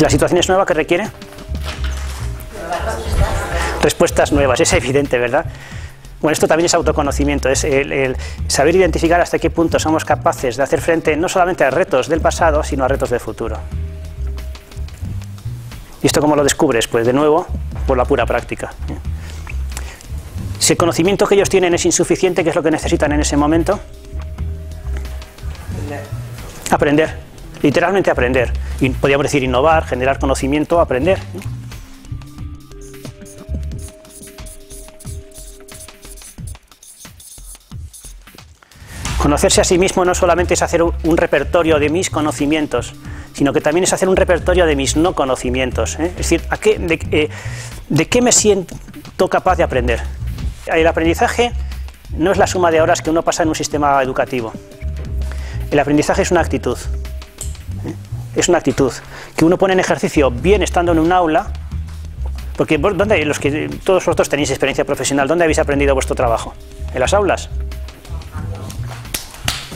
Si la situación es nueva, ¿qué requiere? Respuestas nuevas, es evidente, ¿verdad? Bueno, esto también es autoconocimiento, es el saber identificar hasta qué punto somos capaces de hacer frente no solamente a retos del pasado, sino a retos del futuro. ¿Y esto cómo lo descubres? Pues de nuevo, por la pura práctica. Si el conocimiento que ellos tienen es insuficiente, ¿qué es lo que necesitan en ese momento? Aprender, literalmente aprender. Y podríamos decir innovar, generar conocimiento, aprender. Conocerse a sí mismo no solamente es hacer un repertorio de mis conocimientos, sino que también es hacer un repertorio de mis no conocimientos. Es decir, ¿de qué me siento capaz de aprender? El aprendizaje no es la suma de horas que uno pasa en un sistema educativo. El aprendizaje es una actitud. Es una actitud que uno pone en ejercicio bien estando en un aula, porque todos vosotros tenéis experiencia profesional, ¿dónde habéis aprendido vuestro trabajo? ¿En las aulas?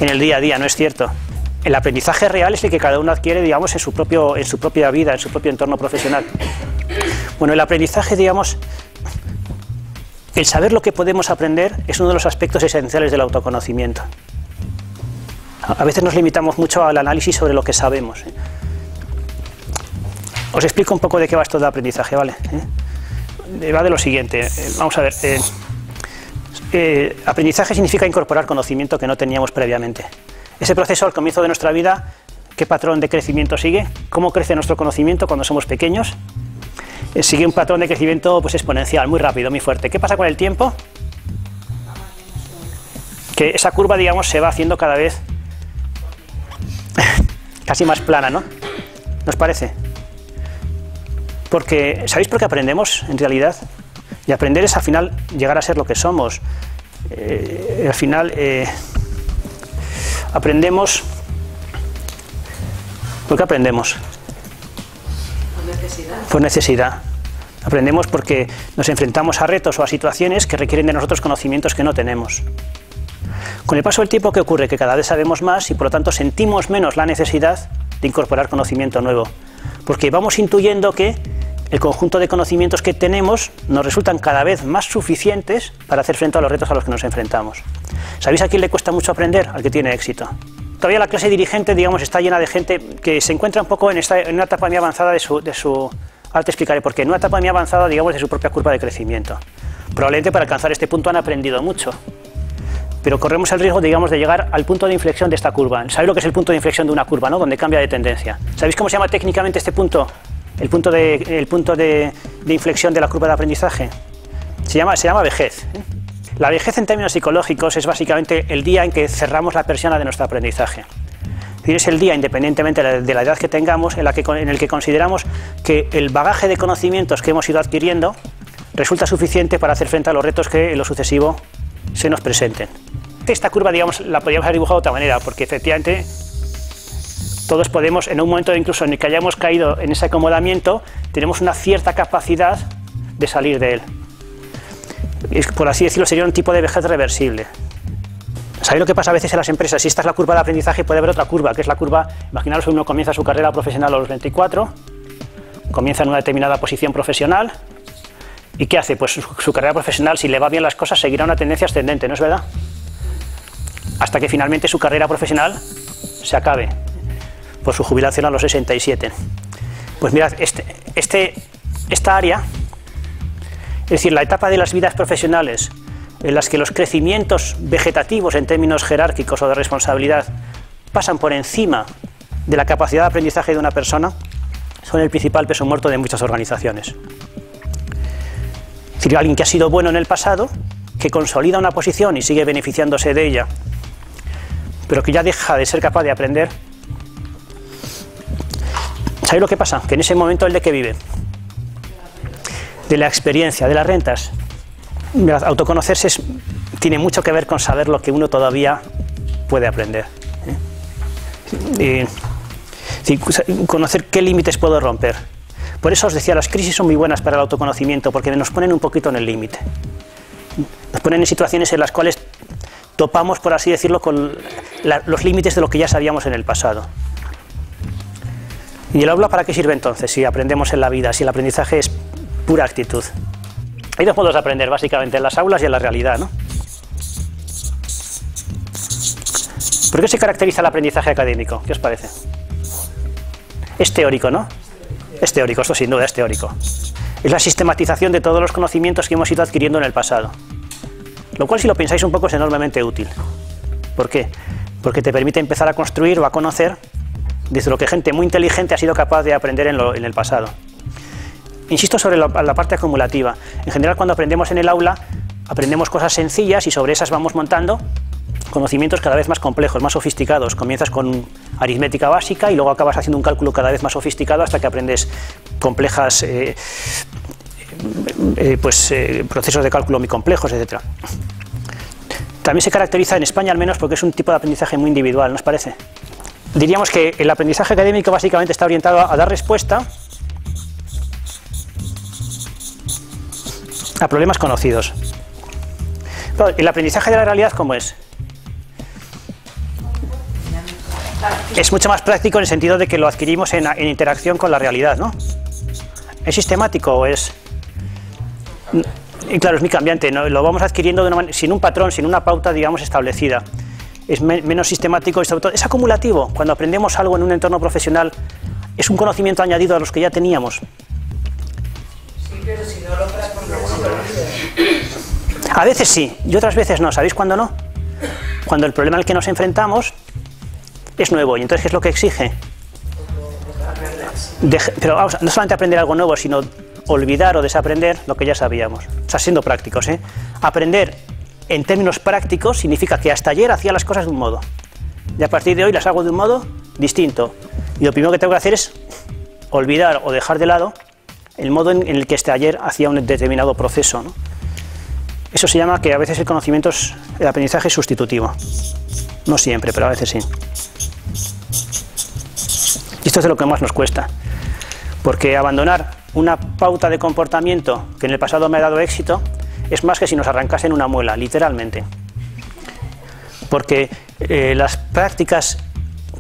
En el día a día, ¿no es cierto? El aprendizaje real es el que cada uno adquiere, digamos, en su propia vida, en su propio entorno profesional. Bueno, el aprendizaje, digamos, el saber lo que podemos aprender es uno de los aspectos esenciales del autoconocimiento. A veces nos limitamos mucho al análisis sobre lo que sabemos. Os explico un poco de qué va esto de aprendizaje, ¿vale? Va de lo siguiente, vamos a ver. Aprendizaje significa incorporar conocimiento que no teníamos previamente. Ese proceso al comienzo de nuestra vida, ¿qué patrón de crecimiento sigue? ¿Cómo crece nuestro conocimiento cuando somos pequeños? Sigue un patrón de crecimiento pues, exponencial, muy rápido, muy fuerte. ¿Qué pasa con el tiempo? Que esa curva, digamos, se va haciendo cada vez casi más plana, ¿no? ¿Nos parece? Porque, ¿sabéis por qué aprendemos, en realidad? Y aprender es, al final, llegar a ser lo que somos. Al final, aprendemos... ¿Por qué aprendemos? Por necesidad. Por necesidad. Aprendemos porque nos enfrentamos a retos o a situaciones que requieren de nosotros conocimientos que no tenemos. Con el paso del tiempo, ¿qué ocurre? Que cada vez sabemos más y, por lo tanto, sentimos menos la necesidad de incorporar conocimiento nuevo. Porque vamos intuyendo que el conjunto de conocimientos que tenemos nos resultan cada vez más suficientes para hacer frente a los retos a los que nos enfrentamos. ¿Sabéis a quién le cuesta mucho aprender? Al que tiene éxito. Todavía la clase dirigente, digamos, está llena de gente que se encuentra un poco en una etapa muy avanzada de su... Ahora te explicaré por qué. En una etapa muy avanzada, digamos, de su propia curva de crecimiento. Probablemente para alcanzar este punto han aprendido mucho. Pero corremos el riesgo, digamos, de llegar al punto de inflexión de esta curva. ¿Sabéis lo que es el punto de inflexión de una curva, ¿no? Donde cambia de tendencia. ¿Sabéis cómo se llama técnicamente este punto? El punto de inflexión de la curva de aprendizaje. Se llama vejez. La vejez en términos psicológicos es básicamente el día en que cerramos la persiana de nuestro aprendizaje. Es el día, independientemente de la edad que tengamos, en el que consideramos que el bagaje de conocimientos que hemos ido adquiriendo resulta suficiente para hacer frente a los retos que en lo sucesivo se nos presenten. Esta curva, digamos, la podríamos haber dibujado de otra manera, porque efectivamente todos podemos, en un momento incluso en el que hayamos caído en ese acomodamiento, tenemos una cierta capacidad de salir de él. Por así decirlo, sería un tipo de vejez reversible. ¿Sabéis lo que pasa a veces en las empresas? Si esta es la curva de aprendizaje, puede haber otra curva, que es la curva, imaginaros que uno comienza su carrera profesional a los 24, comienza en una determinada posición profesional, ¿y qué hace? Pues su carrera profesional, si le va bien las cosas, seguirá una tendencia ascendente, ¿no es verdad? Hasta que finalmente su carrera profesional se acabe por su jubilación a los 67. Pues mirad, esta área, es decir, la etapa de las vidas profesionales en las que los crecimientos vegetativos en términos jerárquicos o de responsabilidad pasan por encima de la capacidad de aprendizaje de una persona, son el principal peso muerto de muchas organizaciones. Es decir, alguien que ha sido bueno en el pasado, que consolida una posición y sigue beneficiándose de ella, pero que ya deja de ser capaz de aprender. ¿Sabéis lo que pasa? Que en ese momento, ¿el de qué vive? De la experiencia, de las rentas. Mirad, autoconocerse tiene mucho que ver con saber lo que uno todavía puede aprender. Conocer qué límites puedo romper. Por eso os decía, las crisis son muy buenas para el autoconocimiento, porque nos ponen un poquito en el límite. Nos ponen en situaciones en las cuales topamos, por así decirlo, con los límites de lo que ya sabíamos en el pasado. ¿Y el aula para qué sirve entonces si aprendemos en la vida, si el aprendizaje es pura actitud? Hay dos modos de aprender, básicamente, en las aulas y en la realidad, ¿no? ¿Por qué se caracteriza el aprendizaje académico? ¿Qué os parece? Es teórico, ¿no? Es teórico, esto sin duda es teórico. Es la sistematización de todos los conocimientos que hemos ido adquiriendo en el pasado. Lo cual, si lo pensáis un poco, es enormemente útil. ¿Por qué? Porque te permite empezar a construir o a conocer desde lo que gente muy inteligente ha sido capaz de aprender en el pasado. Insisto sobre la parte acumulativa. En general, cuando aprendemos en el aula, aprendemos cosas sencillas y sobre esas vamos montando conocimientos cada vez más complejos, más sofisticados. Comienzas con aritmética básica y luego acabas haciendo un cálculo cada vez más sofisticado hasta que aprendes complejas procesos de cálculo muy complejos, etc. También se caracteriza en España, al menos, porque es un tipo de aprendizaje muy individual, ¿no os parece? Diríamos que el aprendizaje académico básicamente está orientado a dar respuesta a problemas conocidos. Pero el aprendizaje de la realidad, ¿cómo es? Es mucho más práctico en el sentido de que lo adquirimos en interacción con la realidad, ¿no? ¿Es sistemático o es...? Y claro, es muy cambiante, ¿no? Lo vamos adquiriendo de una manera, sin un patrón, sin una pauta, digamos, establecida. Es menos sistemático y sobre todo es acumulativo. Cuando aprendemos algo en un entorno profesional, es un conocimiento añadido a los que ya teníamos. Sí, pero si no lo transformas. A veces sí, y otras veces no. ¿Sabéis cuándo no? Cuando el problema al que nos enfrentamos es nuevo, y entonces ¿qué es lo que exige? Pero vamos, no solamente aprender algo nuevo, sino olvidar o desaprender lo que ya sabíamos. O sea, siendo prácticos, ¿eh? Aprender en términos prácticos significa que hasta ayer hacía las cosas de un modo, y a partir de hoy las hago de un modo distinto. Y lo primero que tengo que hacer es olvidar o dejar de lado el modo en el que hasta ayer hacía un determinado proceso, ¿no? Eso se llama que a veces el aprendizaje es sustitutivo. No siempre, pero a veces sí. Y esto es de lo que más nos cuesta. Porque abandonar una pauta de comportamiento que en el pasado me ha dado éxito es más que si nos arrancasen una muela, literalmente. Porque las prácticas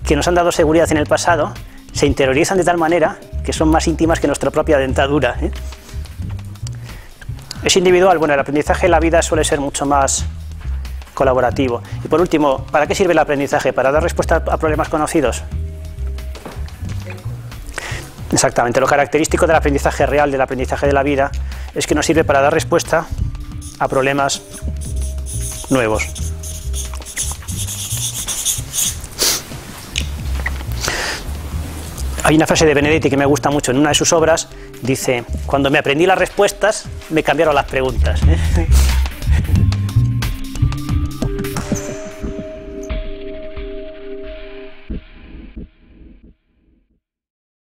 que nos han dado seguridad en el pasado se interiorizan de tal manera que son más íntimas que nuestra propia dentadura, ¿eh? Es individual. Bueno, el aprendizaje en la vida suele ser mucho más colaborativo. Y por último, ¿para qué sirve el aprendizaje? ¿Para dar respuesta a problemas conocidos? Exactamente. Lo característico del aprendizaje real, del aprendizaje de la vida, es que nos sirve para dar respuesta a problemas nuevos. Hay una frase de Benedetti que me gusta mucho en una de sus obras. Dice: cuando me aprendí las respuestas, me cambiaron las preguntas, ¿eh?